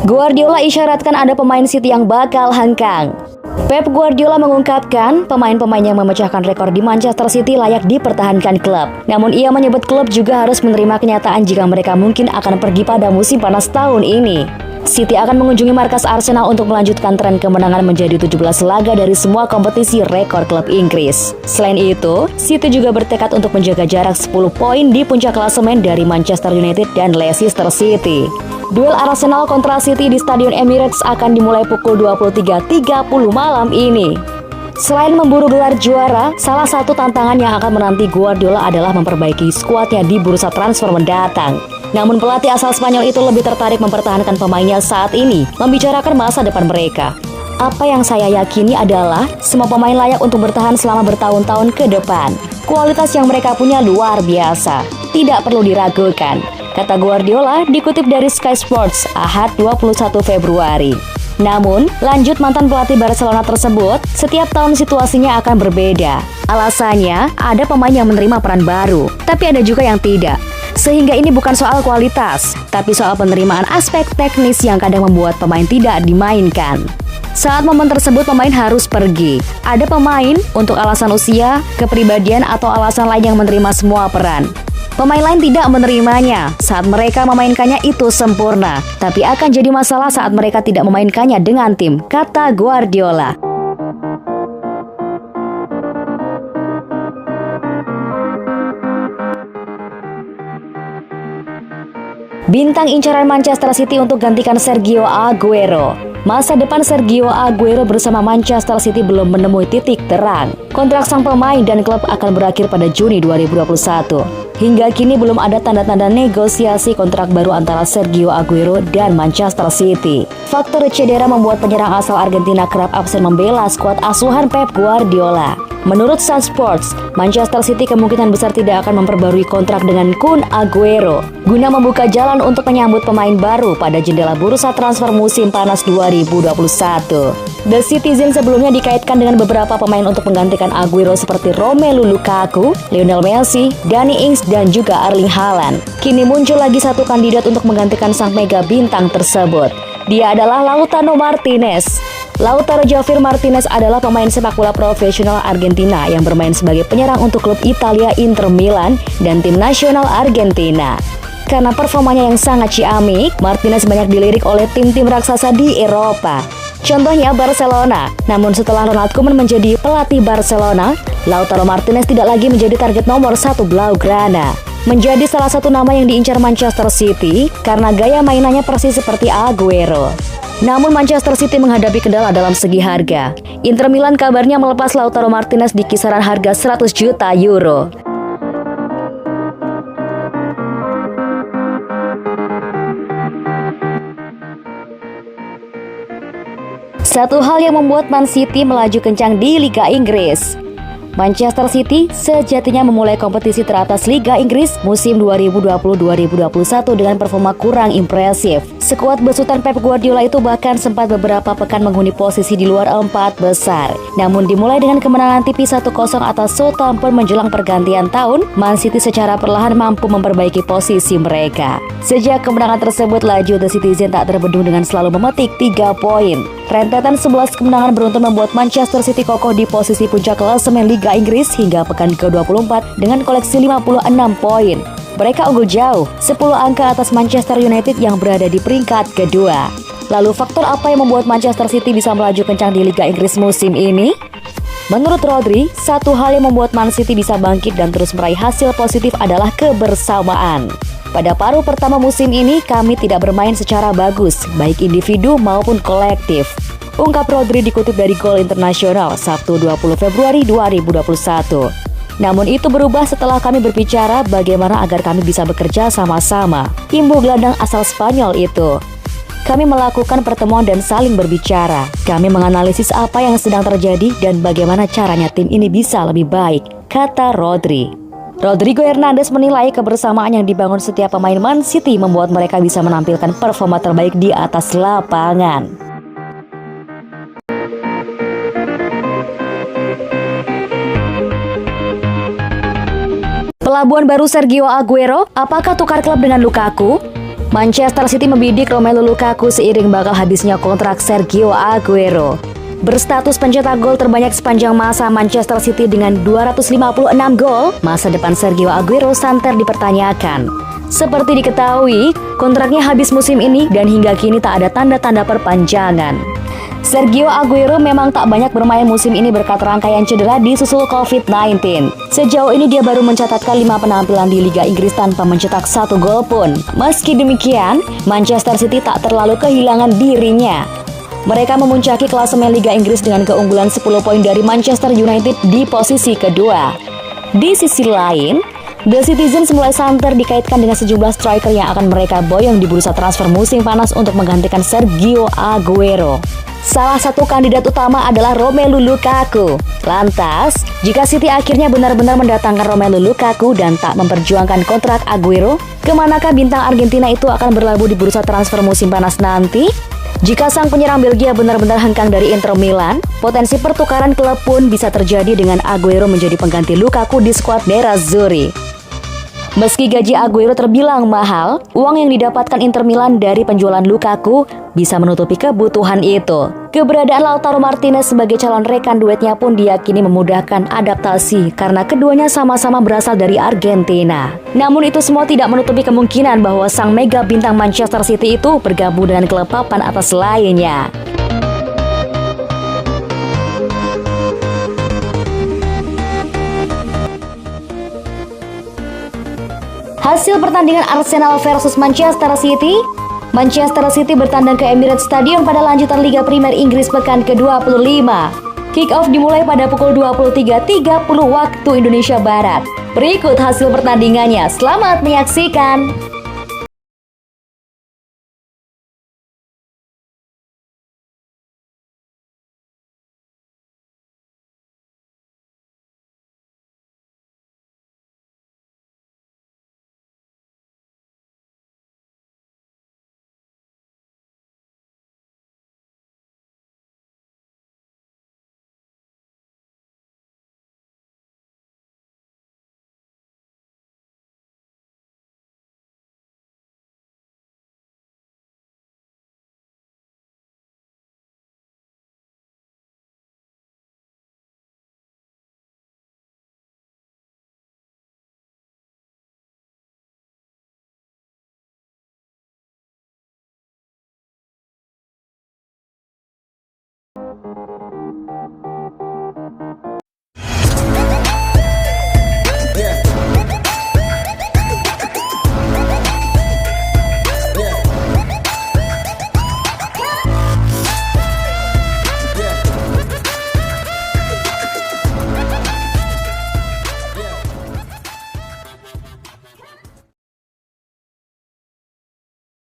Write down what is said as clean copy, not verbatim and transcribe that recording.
Guardiola isyaratkan ada pemain City yang bakal hengkang. Pep Guardiola mengungkapkan pemain-pemain yang memecahkan rekor di Manchester City layak dipertahankan klub. Namun ia menyebut klub juga harus menerima kenyataan jika mereka mungkin akan pergi pada musim panas tahun ini. City akan mengunjungi markas Arsenal untuk melanjutkan tren kemenangan menjadi 17 laga dari semua kompetisi rekor klub Inggris. Selain itu, City juga bertekad untuk menjaga jarak 10 poin di puncak klasemen dari Manchester United dan Leicester City. Duel Arsenal kontra City di Stadion Emirates akan dimulai pukul 23.30 malam ini. Selain memburu gelar juara, salah satu tantangan yang akan menanti Guardiola adalah memperbaiki skuadnya di bursa transfer mendatang. Namun pelatih asal Spanyol itu lebih tertarik mempertahankan pemainnya saat ini, membicarakan masa depan mereka. Apa yang saya yakini adalah semua pemain layak untuk bertahan selama bertahun-tahun ke depan. Kualitas yang mereka punya luar biasa, tidak perlu diragukan, kata Guardiola dikutip dari Sky Sports Ahad 21 Februari. Namun, lanjut mantan pelatih Barcelona tersebut, setiap tahun situasinya akan berbeda. Alasannya, ada pemain yang menerima peran baru, tapi ada juga yang tidak. Sehingga ini bukan soal kualitas, tapi soal penerimaan aspek teknis yang kadang membuat pemain tidak dimainkan. Saat momen tersebut pemain harus pergi. Ada pemain untuk alasan usia, kepribadian, atau alasan lain yang menerima semua peran. Pemain lain tidak menerimanya saat mereka memainkannya itu sempurna, tapi akan jadi masalah saat mereka tidak memainkannya dengan tim, kata Guardiola. Bintang incaran Manchester City untuk gantikan Sergio Aguero. Masa depan Sergio Aguero bersama Manchester City belum menemui titik terang. Kontrak sang pemain dan klub akan berakhir pada Juni 2021. Hingga kini belum ada tanda-tanda negosiasi kontrak baru antara Sergio Aguero dan Manchester City. Faktor cedera membuat penyerang asal Argentina kerap absen membela skuad asuhan Pep Guardiola. Menurut Sun Sports, Manchester City kemungkinan besar tidak akan memperbarui kontrak dengan Kun Aguero guna membuka jalan untuk menyambut pemain baru pada jendela bursa transfer musim panas 2021. The Citizen sebelumnya dikaitkan dengan beberapa pemain untuk menggantikan Aguero seperti Romelu Lukaku, Lionel Messi, Danny Ings, dan juga Erling Haaland. Kini muncul lagi satu kandidat untuk menggantikan sang mega bintang tersebut. Dia adalah Lautaro Martinez. Lautaro Javier Martinez adalah pemain sepak bola profesional Argentina yang bermain sebagai penyerang untuk klub Italia Inter Milan dan tim nasional Argentina. Karena performanya yang sangat ciamik, Martinez banyak dilirik oleh tim-tim raksasa di Eropa. Contohnya Barcelona. Namun setelah Ronald Koeman menjadi pelatih Barcelona, Lautaro Martinez tidak lagi menjadi target nomor 1 Blaugrana. Menjadi salah satu nama yang diincar Manchester City karena gaya mainannya persis seperti Aguero. Namun Manchester City menghadapi kendala dalam segi harga. Inter Milan kabarnya melepas Lautaro Martinez di kisaran harga 100 juta euro. Satu hal yang membuat Man City melaju kencang di Liga Inggris. Manchester City sejatinya memulai kompetisi teratas Liga Inggris musim 2020-2021 dengan performa kurang impresif. Skuad besutan Pep Guardiola itu bahkan sempat beberapa pekan menghuni posisi di luar 4 besar. Namun dimulai dengan kemenangan tipis 1-0 atas Southampton menjelang pergantian tahun, Man City secara perlahan mampu memperbaiki posisi mereka. Sejak kemenangan tersebut, laju The Citizen tak terbendung dengan selalu memetik 3 poin. Rentetan 11 kemenangan beruntun membuat Manchester City kokoh di posisi puncak klasemen Liga Inggris hingga pekan ke-24 dengan koleksi 56 poin. Mereka unggul jauh, 10 angka atas Manchester United yang berada di peringkat kedua. Lalu faktor apa yang membuat Manchester City bisa melaju kencang di Liga Inggris musim ini? Menurut Rodri, satu hal yang membuat Man City bisa bangkit dan terus meraih hasil positif adalah kebersamaan. Pada paruh pertama musim ini, kami tidak bermain secara bagus, baik individu maupun kolektif. Ungkap Rodri dikutip dari Gol Internasional, Sabtu 20 Februari 2021. Namun itu berubah setelah kami berbicara bagaimana agar kami bisa bekerja sama-sama. Imbu gelandang asal Spanyol itu. Kami melakukan pertemuan dan saling berbicara. Kami menganalisis apa yang sedang terjadi dan bagaimana caranya tim ini bisa lebih baik, kata Rodri. Rodrigo Hernandez menilai kebersamaan yang dibangun setiap pemain Man City membuat mereka bisa menampilkan performa terbaik di atas lapangan. Pelabuhan baru Sergio Aguero, apakah tukar klub dengan Lukaku? Manchester City membidik Romelu Lukaku seiring bakal habisnya kontrak Sergio Aguero. Berstatus pencetak gol terbanyak sepanjang masa Manchester City dengan 256 gol, masa depan Sergio Aguero santer dipertanyakan. Seperti diketahui, kontraknya habis musim ini dan hingga kini tak ada tanda-tanda perpanjangan. Sergio Aguero memang tak banyak bermain musim ini berkat rangkaian cedera disusul COVID-19. Sejauh ini dia baru mencatatkan 5 penampilan di Liga Inggris tanpa mencetak 1 gol pun. Meski demikian, Manchester City tak terlalu kehilangan dirinya. Mereka memuncaki klasemen Liga Inggris dengan keunggulan 10 poin dari Manchester United di posisi kedua. Di sisi lain, The Citizens mulai santer dikaitkan dengan sejumlah striker yang akan mereka boyong di bursa transfer musim panas untuk menggantikan Sergio Aguero. Salah satu kandidat utama adalah Romelu Lukaku. Lantas, jika City akhirnya benar-benar mendatangkan Romelu Lukaku dan tak memperjuangkan kontrak Aguero, kemanakah bintang Argentina itu akan berlabuh di bursa transfer musim panas nanti? Jika sang penyerang Belgia benar-benar hengkang dari Inter Milan, potensi pertukaran klub pun bisa terjadi dengan Aguero menjadi pengganti Lukaku di skuad Nerazzurri. Meski gaji Aguero terbilang mahal, uang yang didapatkan Inter Milan dari penjualan Lukaku bisa menutupi kebutuhan itu. Keberadaan Lautaro Martinez sebagai calon rekan duetnya pun diyakini memudahkan adaptasi karena keduanya sama-sama berasal dari Argentina. Namun itu semua tidak menutupi kemungkinan bahwa sang mega bintang Manchester City itu bergabung dengan klub papan atas lainnya. Hasil pertandingan Arsenal versus Manchester City. Manchester City bertandang ke Emirates Stadium pada lanjutan Liga Primer Inggris pekan ke-25. Kick-off dimulai pada pukul 23.30 waktu Indonesia Barat. Berikut hasil pertandingannya, selamat menyaksikan.